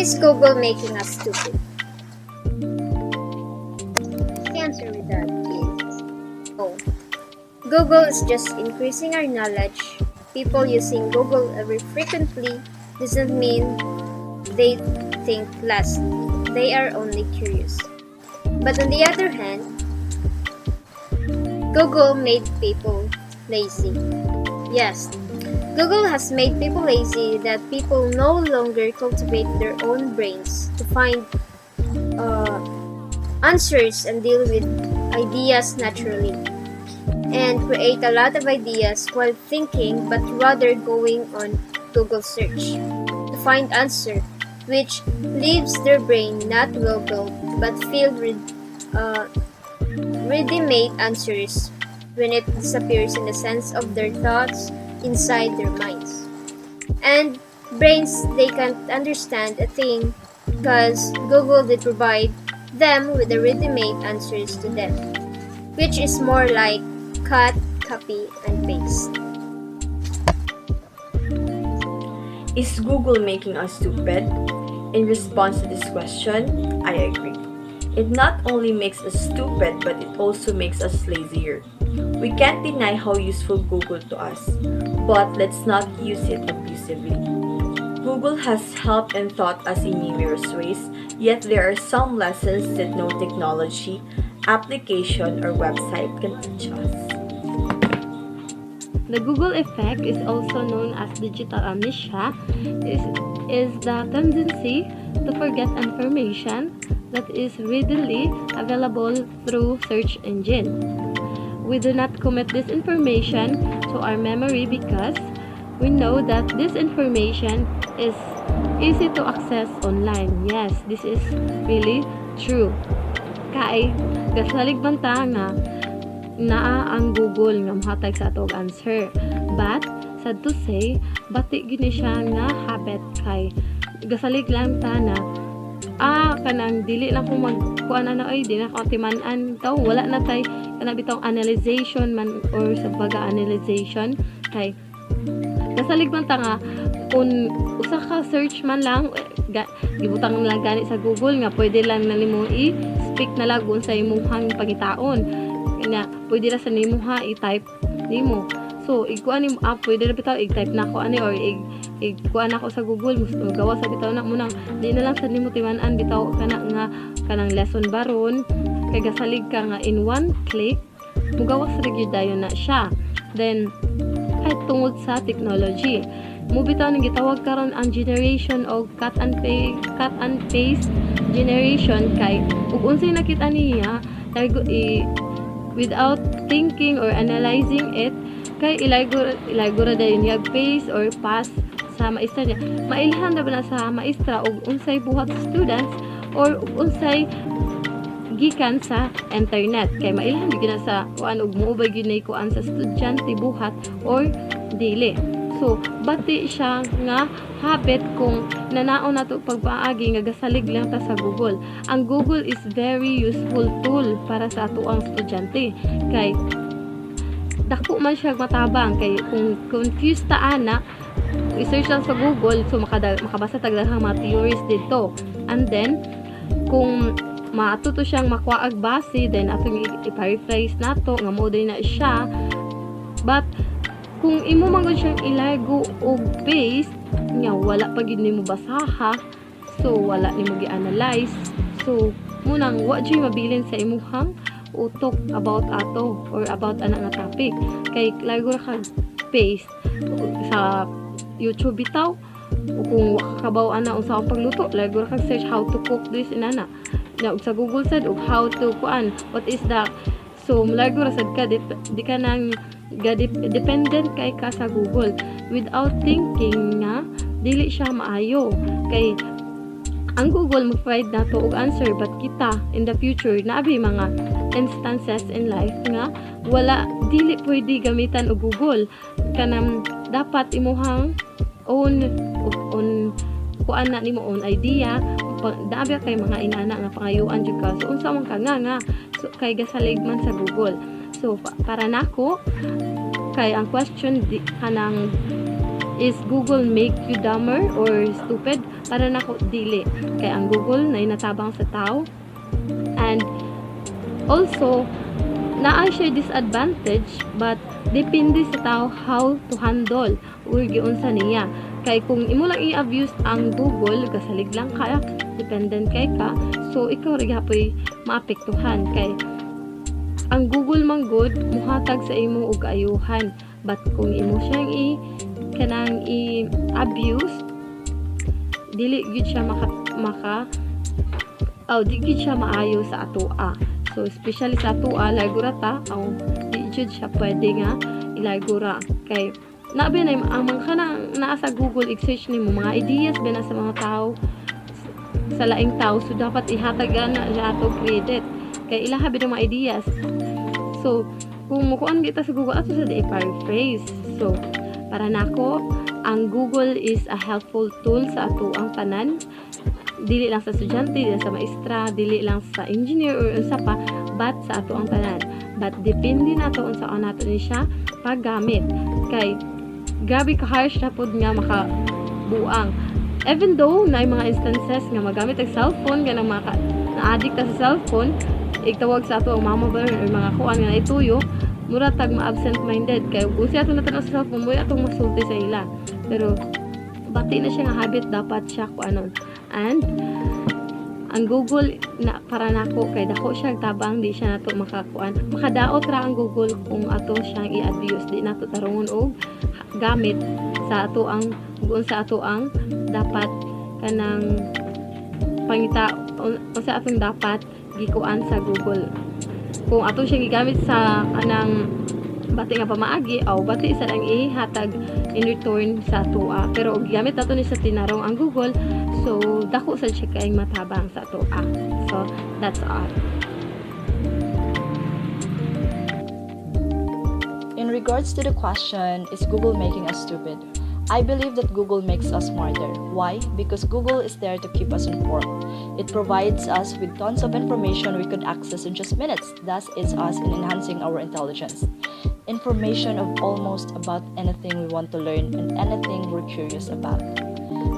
Is Google making us stupid? The answer with that is no. Google is just increasing our knowledge. People using Google very frequently doesn't mean they think less. They are only curious. But on the other hand, Google made people lazy. Yes, Google has made people lazy that people no longer cultivate their own brains to find answers and deal with ideas naturally and create a lot of ideas while thinking, but rather going on Google search to find answer, which leaves their brain not well built but filled with ready-made answers when it disappears in the sense of their thoughts inside their minds. And brains, they can't understand a thing because Google did provide them with the ready-made answers to them, which is more like cut, copy, and paste. Is Google making us stupid? In response to this question, I agree. It not only makes us stupid, but it also makes us lazier. We can't deny how useful Google to us, but let's not use it abusively. Google has helped and taught us in numerous ways, yet there are some lessons that no technology, application, or website can teach us. The Google effect is also known as digital amnesia, is the tendency to forget information that is readily available through search engine. We do not commit this information to our memory because we know that this information is easy to access online. Yes, this is really true. Kay gasalig banta nga naa ang Google nga mohatag sa atong answer. But sad to say, bati gini siya nga habit kay gasalig lang ta na kanang dili lang ko magkuan ay di na ko timan-an taw wala na tay kana bitong analyzation man or sa baga analyzation kay gasalig man ta nga kung usa ka search man lang gibutang lang gani sa Google nga pwede lang na nimo i-speak na lang sa imong pangitaon kanya pwede ra sa nimo i-type nimo. So, ikuan nimo pwede na bitaw i-type na ko ani or ikuan na ko sa Google gusto gawa sa bitaw na mo nang di na lang sa nimo timan-an bitaw kana kanang lesson baron kay gasalig ka nga in one click mugawas ra gyud dayon na siya. Then kahit tungod sa technology mo bitaw ning gitawag karon ang generation og cut and paste generation kay ug unsay nakita niya without thinking or analyzing it kay ilaygo ra dayon yag paste or pass sa maestra niya mailhan na ba na sa maestra og unsay buhat sa students or unsay gikan sa internet kay mailhan gyud na sa kuan og moobay gyud na kuan sa estudyante buhat or dili. So bati siya nga habit kung nanaon nato pagpaagi nga gasalig lang ta sa Google. Ang Google is very useful tool para sa ato ang estudyante kay dako man siya matabang kay kung confused ta ana i-search lang sa Google so makabasa tag daghang mga theories dito and then kung matuto siyang makuaag base then atong i-paraphrase nato nga mo din na siya but kung imo man gud siyang ilargo og paste nya wala pa gid nimo basaha so wala nimo gi-analyze so munang wa jud mabilin sa imong utok about ato or about ana nga topic kay largo ra kag paste sa YouTube bitaw o kung wa ka kabaw ana unsa ang pagluto largo ra kag search how to cook this inana na sa Google sad og how to kuan what is the so largo ra sad ka di ka nang dependent kay ka sa Google without thinking nga dili siya maayo kay ang Google mo-provide nato og answer but kita in the future naabi mga instances in life nga wala dili pwede gamitan og Google kanang dapat imuhang own kuan na nimo own idea daabi kay mga inana nga pangayuan jud ka so unsa man ka nga so kay gasalig man sa Google so para nako kay ang question kanang is Google make you dumber or stupid? Para nako dili. Kay ang Google na natabang sa tao. And also, naa siya disadvantage, but depende sa tao how to handle or giunsa niya. Kay kung imo lang i-abuse ang Google, kasalig lang kaya dependent kay ka, so ikaw rin hapoy maapektuhan. Kay ang Google man good muhatag sa imo og ayuhan, but kung imo siyang i-abuse, dili gyud siya di gyud siya maayo sa atoa. So especially sa atoa laygura ta, di gyud siya pwede nga ilaygura. Kay nabi na amang kanang naa sa Google, i-search nimo mga ideas ba na sa mga tao, sa laing tao, so dapat ihatag na ato credit kay ilaha ba mga ideas. So kung mukuan kita sa Google ato sa di paraphrase. So para nako, ang Google is a helpful tool sa ato ang tanan, dili lang sa estudyante, dili lang sa maestra, dili lang sa engineer or unsa pa, but sa ato ang tanan. But depende nato unsa nato ni siya paggamit. Kay grabe ka harsh na pod nga makabuang. Even though na mga instances nga magamit ang cellphone, nga na-addict sa cellphone, igtawag sa ato ang mama ba or mga kuan nga ituyo, mura tag ma-absent minded. Kay usi ato natanaw sa cellphone, mura atong masulti sa ila. Pero bati na siya nga habit, dapat siya kuanon. And ang Google na para nako, kay dako siya tabang, di siya nato makakuan. Makadaot ra ang Google kung ato siyang i-abuse, di nato tarungon og gamit sa ato ang dapat kanang pangita sa atong dapat gikuan sa Google. Kung ato siyang gigamit sa kanang bati nga pamaagi, bati isa lang ihatag in return sa atoa. Pero og gigamit nato ni sa tinarong ang Google, so dako sa siya kay matabang sa atoa. So that's all. In regards to the question, is Google making us stupid? I believe that Google makes us smarter. Why? Because Google is there to keep us informed. It provides us with tons of information we could access in just minutes. Thus, aids us in enhancing our intelligence. Information of almost about anything we want to learn and anything we're curious about.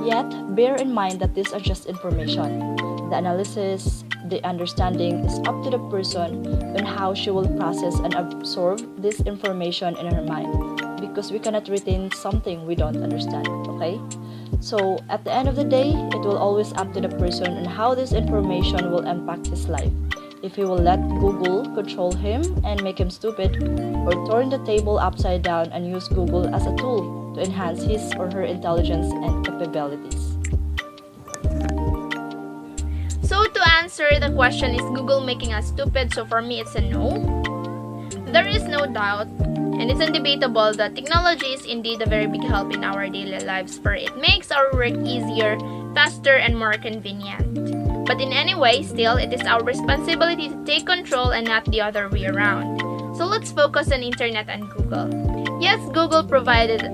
Yet, bear in mind that these are just information. The analysis, the understanding is up to the person on how she will process and absorb this information in her mind, because we cannot retain something we don't understand, okay? So, at the end of the day, it will always up to the person on how this information will impact his life. If he will let Google control him and make him stupid, or turn the table upside down and use Google as a tool to enhance his or her intelligence and capabilities. So to answer the question, is Google making us stupid? So for me, it's a no. There is no doubt, and it's undebatable that technology is indeed a very big help in our daily lives, for it makes our work easier, faster, and more convenient. But in any way, still, it is our responsibility to take control and not the other way around. So let's focus on internet and Google. Yes, Google provided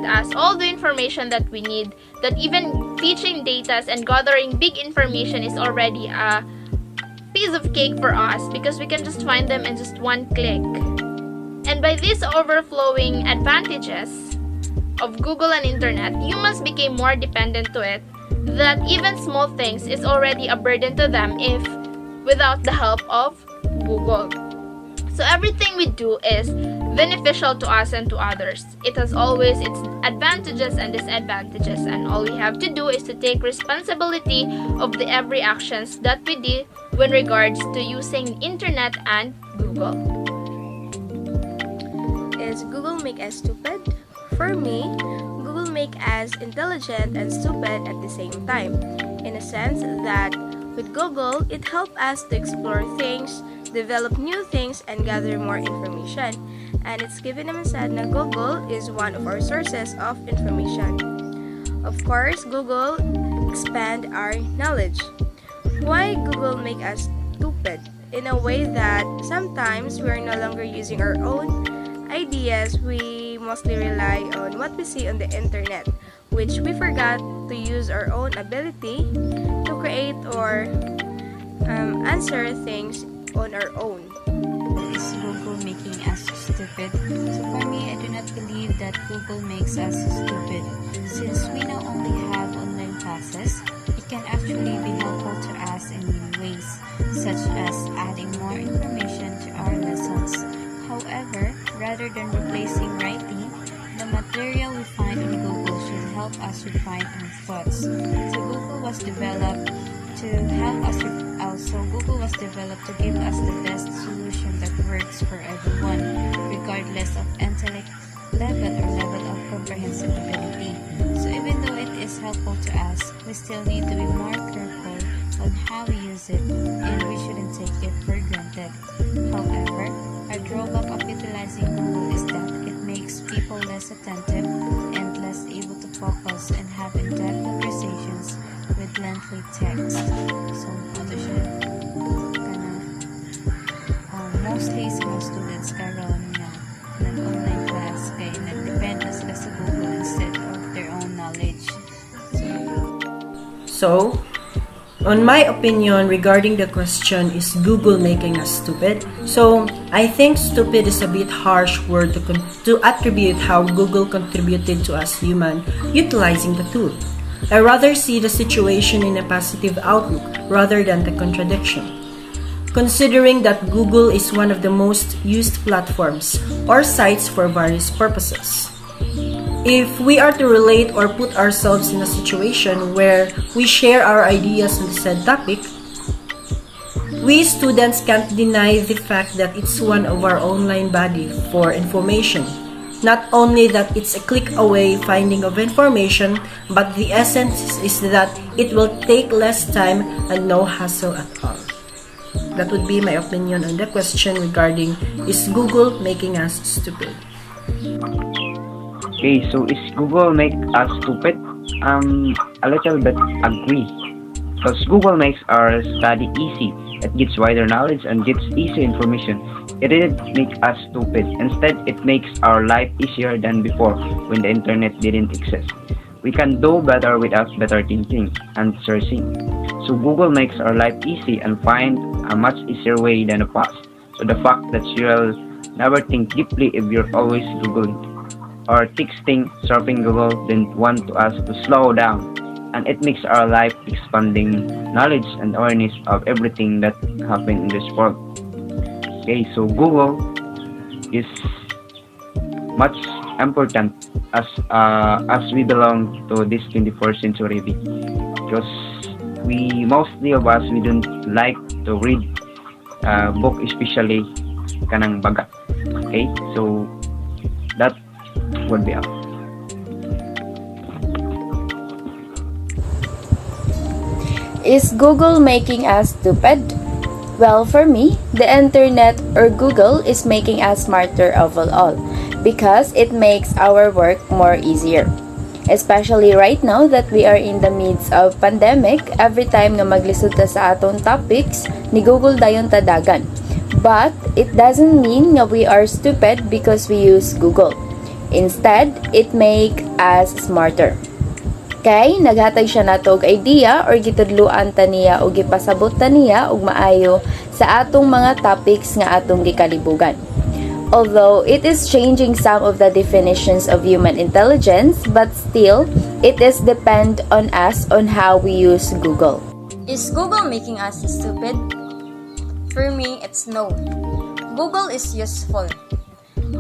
us all the information that we need, that even fetching data and gathering big information is already a piece of cake for us, because we can just find them in just one click. And by these overflowing advantages of Google and internet, humans became more dependent to it, that even small things is already a burden to them if without the help of Google. So everything we do is beneficial to us and to others. It has always its advantages and disadvantages, and all we have to do is to take responsibility of the every actions that we do when regards to using internet and Google. Is Google make us stupid? For me, Google make us intelligent and stupid at the same time, in a sense that with Google, it helps us to explore things, develop new things, and gather more information. And it's given naman said na Google is one of our sources of information. Of course, Google expand our knowledge. Why Google make us stupid? In a way that sometimes we are no longer using our own ideas, we mostly rely on what we see on the internet, which we forgot to use our own ability to create or answer things on our own. Is Google making us stupid? stupid? So for me, I do not believe that Google makes us stupid. Since we now only have online classes, it can actually be helpful to us in many ways, such as adding more information to our lessons. However, rather than replacing writing, the material we find on Google should help us refine our thoughts. So Google was developed to give us the best solution that works for everyone, regardless of intellect level of comprehensibility. So even though it is helpful to us, we still need to be more careful on how we use it, and we shouldn't take it for granted. However, a drawback of utilizing Google is that it makes people less attentive and less able to focus and have in-depth conversations with lengthy text. So, ito siya mostly sa mga students karon nga nag-online class kay nag-depend na sila sa Google instead of their own knowledge. So, on my opinion regarding the question, is Google making us stupid? So, I think stupid is a bit harsh word to attribute how Google contributed to us human utilizing the tool. I rather see the situation in a positive outlook rather than the contradiction. Considering that Google is one of the most used platforms or sites for various purposes. If we are to relate or put ourselves in a situation where we share our ideas on the said topic, we students can't deny the fact that it's one of our online body for information. Not only that it's a click away finding of information, but the essence is that it will take less time and no hassle at all. That would be my opinion on the question regarding, is Google making us stupid? Okay, so is Google make us stupid? A little bit agree. Because Google makes our study easy. It gives wider knowledge and gives easy information. It didn't make us stupid. Instead, it makes our life easier than before when the internet didn't exist. We can do better without better thinking and searching. So Google makes our life easy and find a much easier way than the past. So the fact that you'll never think deeply if you're always Googling or texting, surfing Google didn't want us to slow down, and it makes our life expanding knowledge and awareness of everything that happened in this world. Okay, so Google is much important as we belong to this 21st century because mostly of us we don't like to read book, especially kanang baga. Okay, so that would be all. Is Google making us stupid? Well, for me, the internet or Google is making us smarter overall because it makes our work more easier. Especially right now that we are in the midst of pandemic, every time nga maglisod ta sa atong topics, ni Google dayon tadagan. But it doesn't mean nga we are stupid because we use Google. Instead, it make us smarter. Kay naghatag siya nato og idea or gitudluan ta niya o gipasabot ta niya og maayo sa atong mga topics nga atong gikalibugan. Although it is changing some of the definitions of human intelligence, but still, it is depend on us on how we use Google. Is Google making us stupid? For me, it's no. Google is useful.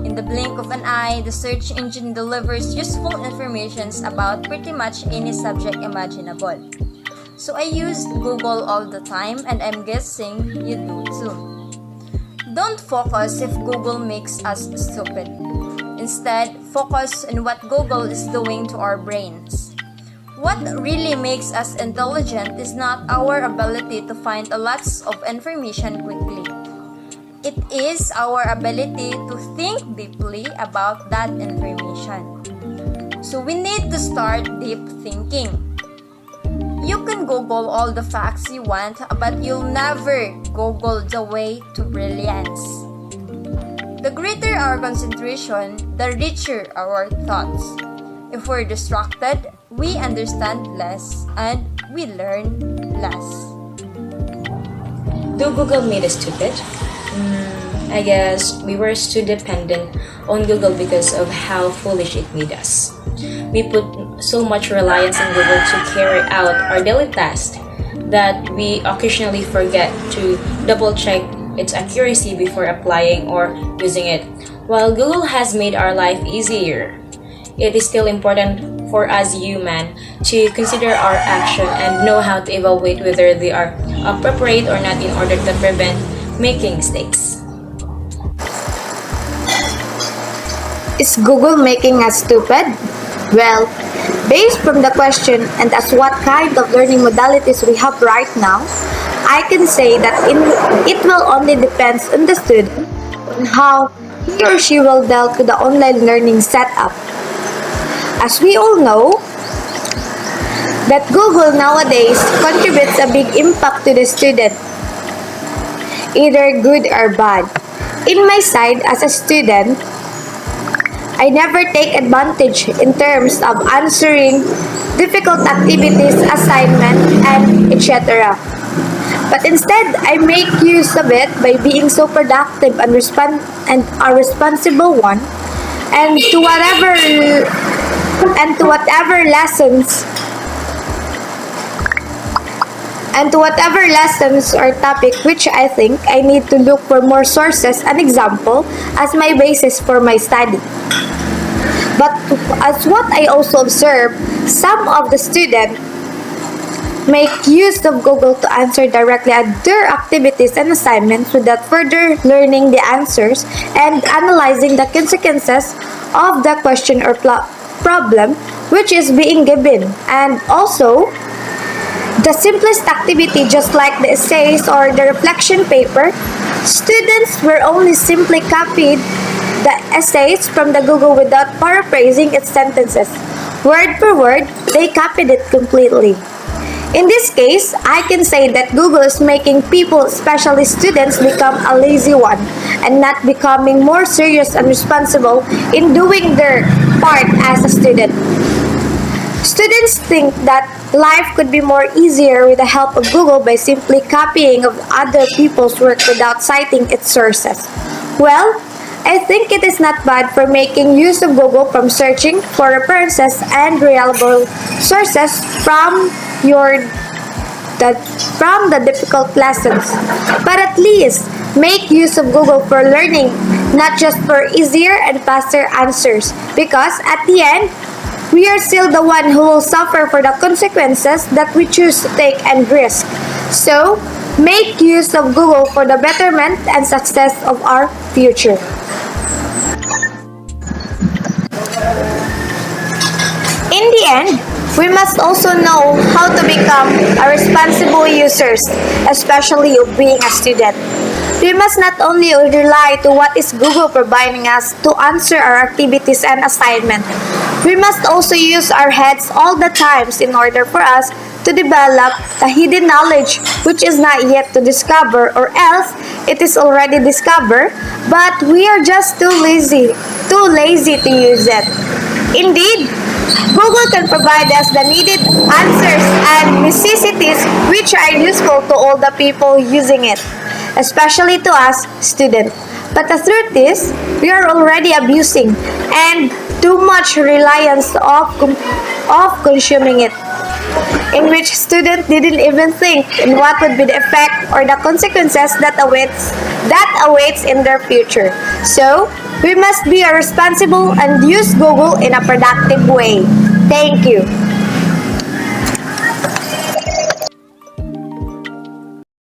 In the blink of an eye, the search engine delivers useful information about pretty much any subject imaginable. So I use Google all the time, and I'm guessing you do too. Don't focus if Google makes us stupid. Instead, focus on what Google is doing to our brains. What really makes us intelligent is not our ability to find lots of information quickly. It is our ability to think deeply about that information. So we need to start deep thinking. You can Google all the facts you want, but you'll never Google the way to brilliance. The greater our concentration, the richer our thoughts. If we're distracted, we understand less and we learn less. Do Google made us stupid? I guess we were too dependent on Google because of how foolish it made us. We put so much reliance on Google to carry out our daily tasks that we occasionally forget to double check its accuracy before applying or using it. While Google has made our life easier, it is still important for us humans to consider our action and know how to evaluate whether they are appropriate or not in order to prevent making mistakes. Is Google making us stupid? Well, based from the question and as what kind of learning modalities we have right now, I can say that it will only depend on the student on how he or she will deal with the online learning setup. As we all know, that Google nowadays contributes a big impact to the student, either good or bad. In my side as a student, I never take advantage in terms of answering difficult activities, assignment, and etc. But instead, I make use of it by being so productive and a responsible one, and to whatever lessons or topic which I think I need to look for more sources and example as my basis for my study. But as what I also observe, some of the students make use of Google to answer directly at their activities and assignments without further learning the answers and analyzing the consequences of the question or problem which is being given. And also, the simplest activity, just like the essays or the reflection paper, students were only simply copied the essays from the Google without paraphrasing its sentences. Word for word, they copied it completely. In this case, I can say that Google is making people, especially students, become a lazy one and not becoming more serious and responsible in doing their part as a student. Students think that life could be more easier with the help of Google by simply copying of other people's work without citing its sources. Well, I think it is not bad for making use of Google from searching for references and reliable sources from the difficult lessons. But at least make use of Google for learning, not just for easier and faster answers, because at the end, we are still the one who will suffer for the consequences that we choose to take and risk. So, make use of Google for the betterment and success of our future. In the end, we must also know how to become a responsible users, especially of being a student. We must not only rely to what is Google providing us to answer our activities and assignment. We must also use our heads all the times in order for us to develop the hidden knowledge which is not yet to discover, or else it is already discovered, but we are just too lazy to use it. Indeed, Google can provide us the needed answers and necessities which are useful to all the people using it, especially to us students. But the truth is, we are already abusing and too much reliance of consuming it, in which students didn't even think in what would be the effect or the consequences that awaits in their future. So, we must be responsible and use Google in a productive way. Thank you.